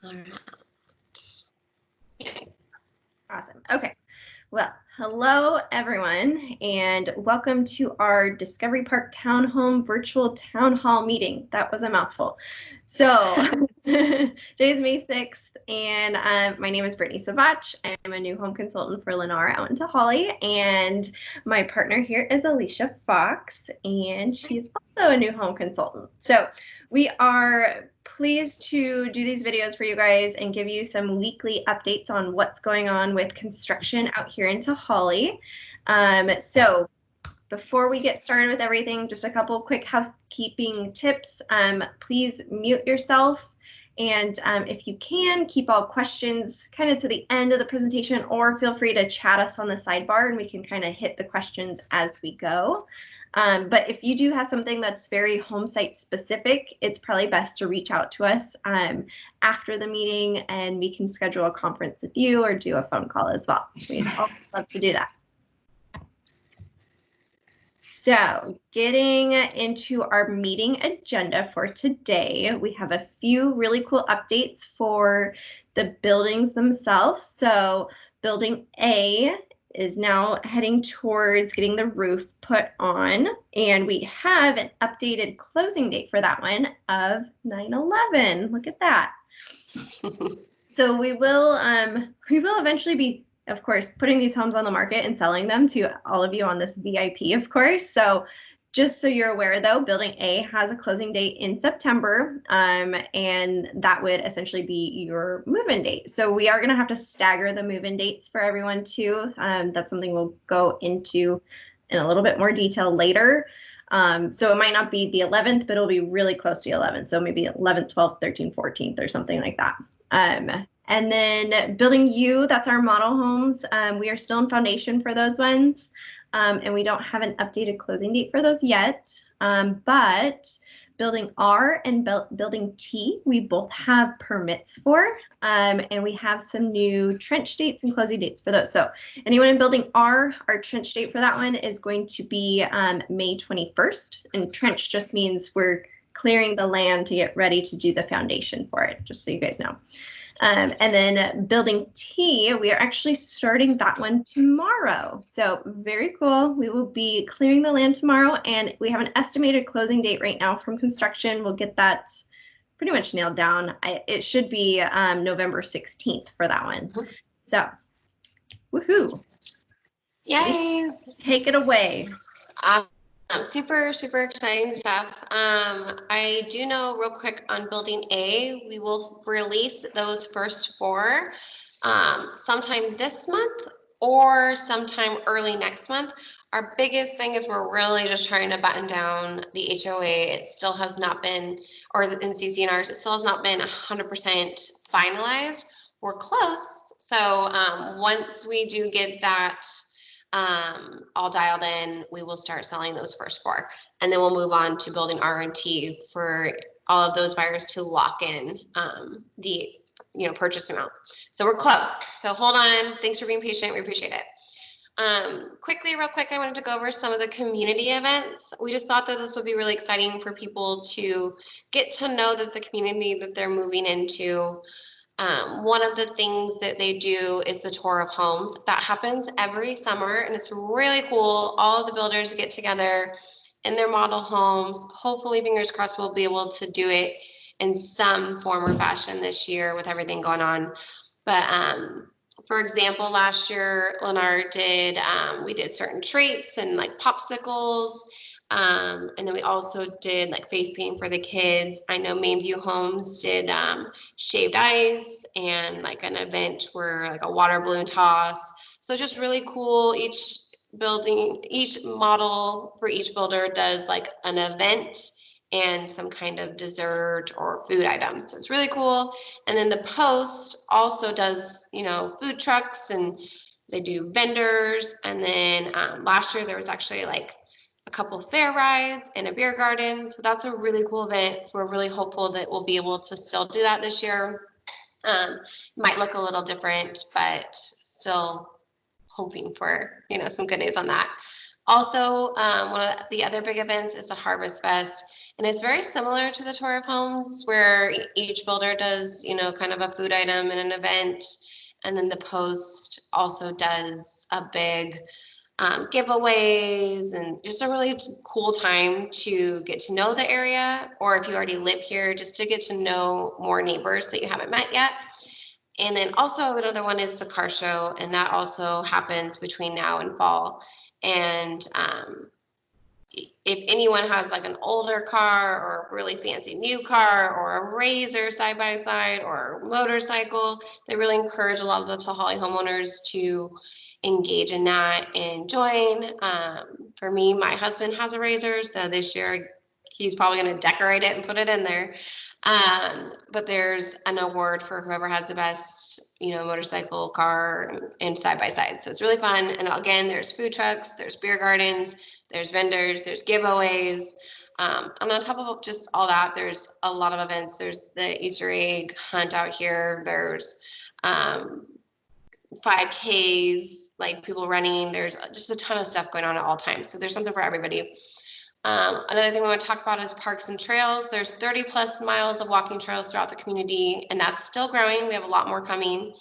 All right. Okay. Awesome. Okay. Well, hello everyone, and welcome to our Discovery Park Townhome virtual town hall meeting. That was a mouthful. So today's May 6th, and my name is Brittany Savach. I'm a new home consultant for Lennar out in Tehaleh, and my partner here is Alicia Fox, and she's also a new home consultant. So we are pleased to do these videos for you guys and give you some weekly updates on what's going on with construction out here in Tehaleh. So before we get started with everything, just a couple quick housekeeping tips. Please mute yourself. And if you can, keep all questions kind of to the end of the presentation, or feel free to chat us on the sidebar and we can kind of hit the questions as we go. But if you do have something that's very home site specific, it's probably best to reach out to us after the meeting, and we can schedule a conference with you or do a phone call as well. We'd always love to do that. So getting into our meeting agenda for today, we have a few really cool updates for the buildings themselves. So building A is now heading towards getting the roof put on, and we have an updated closing date for that one of 9/11. Look at that. So we will eventually be, of course, putting these homes on the market and selling them to all of you on this VIP, of course. So just so you're aware, though, Building A has a closing date in September, and that would essentially be your move-in date. So we are going to have to stagger the move-in dates for everyone, too. That's something we'll go into in a little bit more detail later. So it might not be the 11th, but it'll be really close to the 11th. So maybe 11th, 12th, 13th, 14th, or something like that. And then Building U, that's our model homes. We are still in foundation for those ones. And we don't have an updated closing date for those yet. But Building R and Building T, we both have permits for. And we have some new trench dates and closing dates for those. So anyone in Building R, our trench date for that one is going to be May 21st. And trench just means we're clearing the land to get ready to do the foundation for it, just so you guys know. And then Building T, we are actually starting that one tomorrow. So very cool. We will be clearing the land tomorrow, and we have an estimated closing date right now from construction. We'll get that pretty much nailed down. It should be November 16th for that one. So, woohoo. Yay. Take it away. Super exciting stuff. I do know real quick on Building A, we will release those first four sometime this month or sometime early next month. Our biggest thing is we're really just trying to button down the HOA. It still has not been, or in CCNRs, it still has not been 100% finalized. We're close. So once we do get that all dialed in, we will start selling those first four, and then we'll move on to Building R and T for all of those buyers to lock in the purchase amount. So we're close. So hold on. Thanks for being patient. We appreciate it. Real quick, I wanted to go over some of the community events. We just thought that this would be really exciting for people to get to know that the community that they're moving into. One of the things that they do is the tour of homes. That happens every summer, and it's really cool. All of the builders get together in their model homes. Hopefully, fingers crossed, we'll be able to do it in some form or fashion this year with everything going on. But for example, last year, Lennar did, we did certain treats and like popsicles. And then we also did like face painting for the kids. I know Mainview Homes did shaved ice and like an event where like a water balloon toss. So just really cool. Each model for each builder does like an event and some kind of dessert or food item. So it's really cool. And then the Post also does, food trucks, and they do vendors. And then last year there was actually like a couple of fair rides and a beer garden. So that's a really cool event. So we're really hopeful that we'll be able to still do that this year. Might look a little different, but still hoping for, some good news on that. Also, one of the other big events is the Harvest Fest, and it's very similar to the Tour of Homes, where each builder does, kind of a food item and an event, and then the Post also does a big giveaways and just a really cool time to get to know the area, or if you already live here, just to get to know more neighbors that you haven't met yet. And then also another one is the car show, and that also happens between now and fall. And if anyone has like an older car or a really fancy new car or a Razor side by side or a motorcycle, they really encourage a lot of the Tehaleh homeowners to engage in that and join. For me, my husband has a Razor, so this year he's probably going to decorate it and put it in there. But there's an award for whoever has the best, motorcycle, car, and side by side. So it's really fun. And again, there's food trucks, there's beer gardens, there's vendors, there's giveaways. And on top of just all that, there's a lot of events. There's the Easter egg hunt out here. There's 5Ks, like people running. There's just a ton of stuff going on at all times. So there's something for everybody. Another thing we want to talk about is parks and trails. There's 30 plus miles of walking trails throughout the community, and that's still growing. We have a lot more coming.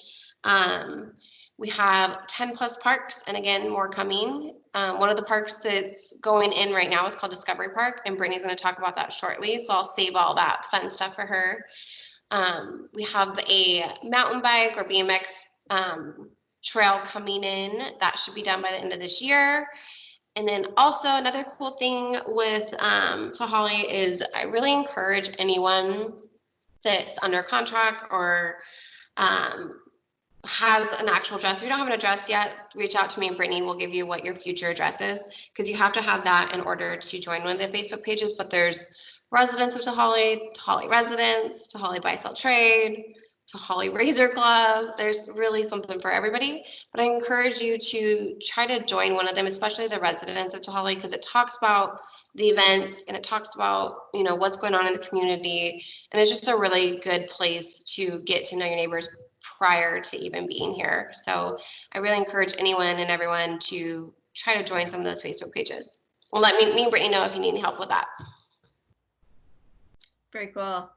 We have 10 plus parks, and again, more coming. One of the parks that's going in right now is called Discovery Park, and Brittany's going to talk about that shortly, so I'll save all that fun stuff for her. We have a mountain bike or BMX trail coming in. That should be done by the end of this year. And then also another cool thing with Tehaleh is I really encourage anyone that's under contract or has an actual address. If you don't have an address yet, reach out to me and Brittany will give you what your future address is, because you have to have that in order to join one of the Facebook pages. But there's residents of Tehaleh, Tehaleh residents, Tehaleh buy sell trade, Tehaleh Razor Club. There's really something for everybody, but I encourage you to try to join one of them, especially the residents of Tehaleh, because it talks about the events and it talks about what's going on in the community, and it's just a really good place to get to know your neighbors prior to even being here. So I really encourage anyone and everyone to try to join some of those Facebook pages. Well, let me and Brittany know if you need any help with that. Very cool.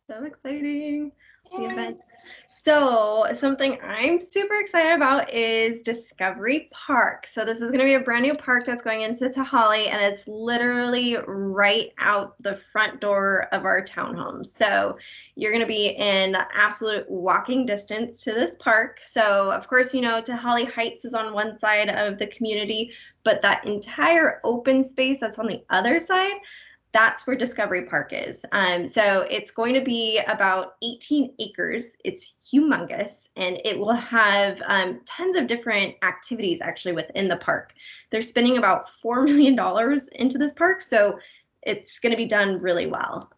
So exciting. The events. So something I'm super excited about is Discovery Park. So this is going to be a brand new park that's going into Tehaleh, and it's literally right out the front door of our townhomes. So you're going to be in absolute walking distance to this park. So of course, Tehaleh Heights is on one side of the community, but that entire open space that's on the other side, that's where Discovery Park is. So it's going to be about 18 acres. It's humongous, and it will have tons of different activities actually within the park. They're spending about $4 million into this park, so it's going to be done really well.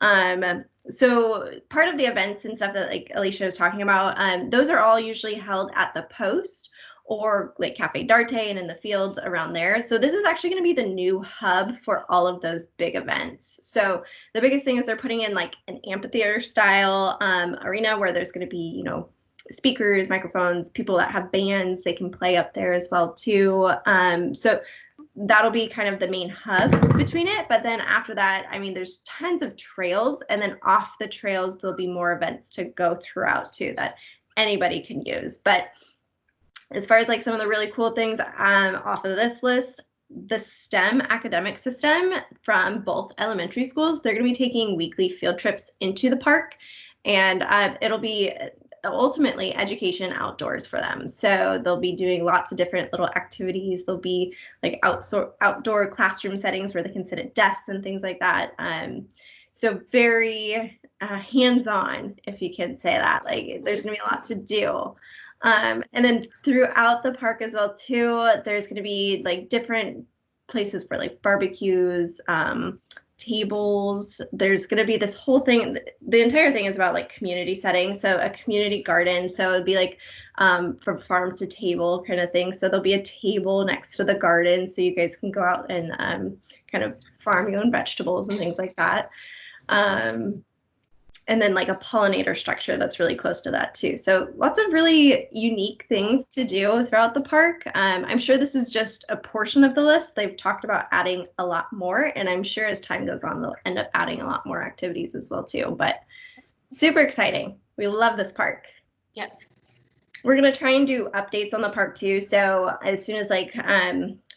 So part of the events and stuff that like Alicia was talking about, those are all usually held at the Post or like Cafe D'Arte and in the fields around there. So this is actually going to be the new hub for all of those big events. So the biggest thing is they're putting in like an amphitheater style arena where there's going to be, speakers, microphones, people that have bands, they can play up there as well too. So that'll be kind of the main hub between it. But then after that, there's tons of trails, and then off the trails, there'll be more events to go throughout too that anybody can use. But as far as like some of the really cool things off of this list, the STEM academic system from both elementary schools, they're going to be taking weekly field trips into the park, and it'll be ultimately education outdoors for them. So they'll be doing lots of different little activities. There'll be like outdoor classroom settings where they can sit at desks and things like that. So very hands-on, if you can say that. Like there's going to be a lot to do. And then throughout the park as well too, there's going to be like different places for like barbecues, tables. There's going to be this whole thing. The entire thing is about like community setting. So a community garden. So it'd be like from farm to table kind of thing. So there'll be a table next to the garden, so you guys can go out and kind of farm your own vegetables and things like that. and then like a pollinator structure that's really close to that too. So lots of really unique things to do throughout the park. I'm sure this is just a portion of the list. They've talked about adding a lot more, and I'm sure as time goes on, they'll end up adding a lot more activities as well too. But super exciting. We love this park. Yes. We're gonna try and do updates on the park too. So as soon as like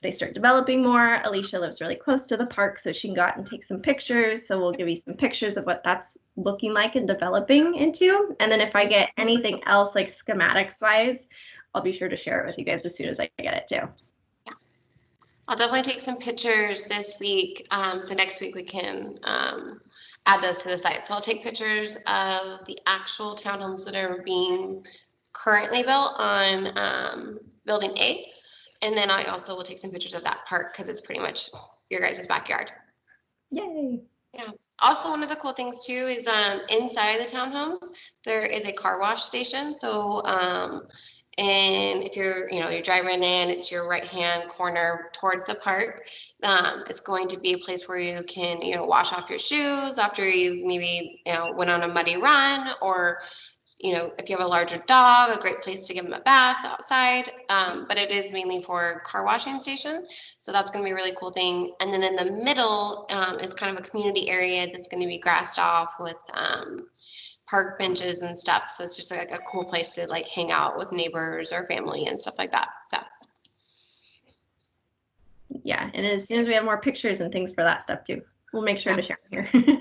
they start developing more, Alicia lives really close to the park, so she can go out and take some pictures. So we'll give you some pictures of what that's looking like and developing into. And then if I get anything else like schematics wise, I'll be sure to share it with you guys as soon as I get it too. Yeah. I'll definitely take some pictures this week. So next week we can add those to the site. So I'll take pictures of the actual townhomes that are being currently built on building A. And then I also will take some pictures of that park because it's pretty much your guys' backyard. Yay. Yeah. Also, one of the cool things too is inside the townhomes, there is a car wash station. So, and if you're driving in, it's your right-hand corner towards the park. It's going to be a place where you can, wash off your shoes after you maybe, went on a muddy run, or if you have a larger dog, a great place to give them a bath outside. But it is mainly for car washing station. So that's going to be a really cool thing. And then in the middle is kind of a community area that's going to be grassed off with park benches and stuff. So it's just like a cool place to like hang out with neighbors or family and stuff like that. So. Yeah. And as soon as we have more pictures and things for that stuff too, we'll make sure to share them here.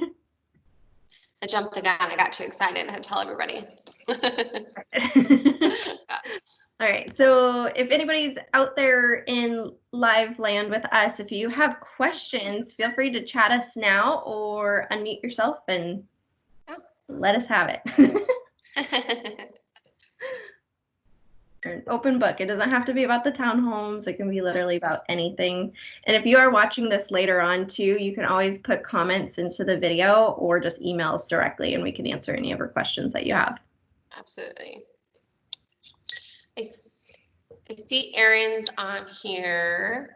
I jumped the gun. I got too excited. I had to tell everybody. All right. So if anybody's out there in live land with us, if you have questions, feel free to chat us now or unmute yourself and let us have it. An open book. It doesn't have to be about the townhomes. It can be literally about anything. And if you are watching this later on too, you can always put comments into the video or just email us directly and we can answer any of your questions that you have. Absolutely. I see Erin's on here.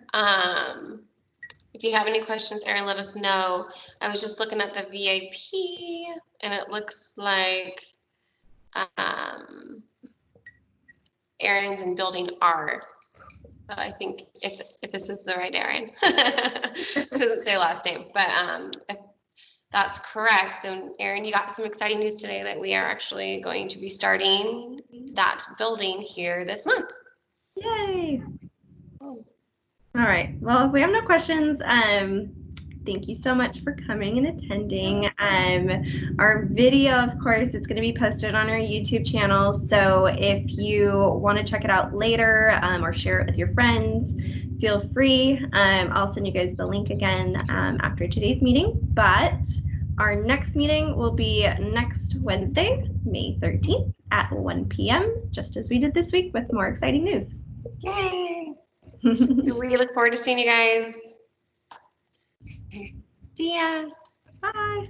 If you have any questions, Erin, let us know. I was just looking at the VIP and it looks like Erin's in building R. But I think if this is the right Erin, it doesn't say last name, but if that's correct, then Erin, you got some exciting news today that we are actually going to be starting that building here this month. Yay! All right. Well, if we have no questions, thank you so much for coming and attending. Our video, of course, it's going to be posted on our YouTube channel. So if you want to check it out later or share it with your friends, feel free. I'll send you guys the link again after today's meeting. But our next meeting will be next Wednesday, May 13th at 1 p.m., just as we did this week with more exciting news. Yay! We look forward to seeing you guys. See ya. Bye.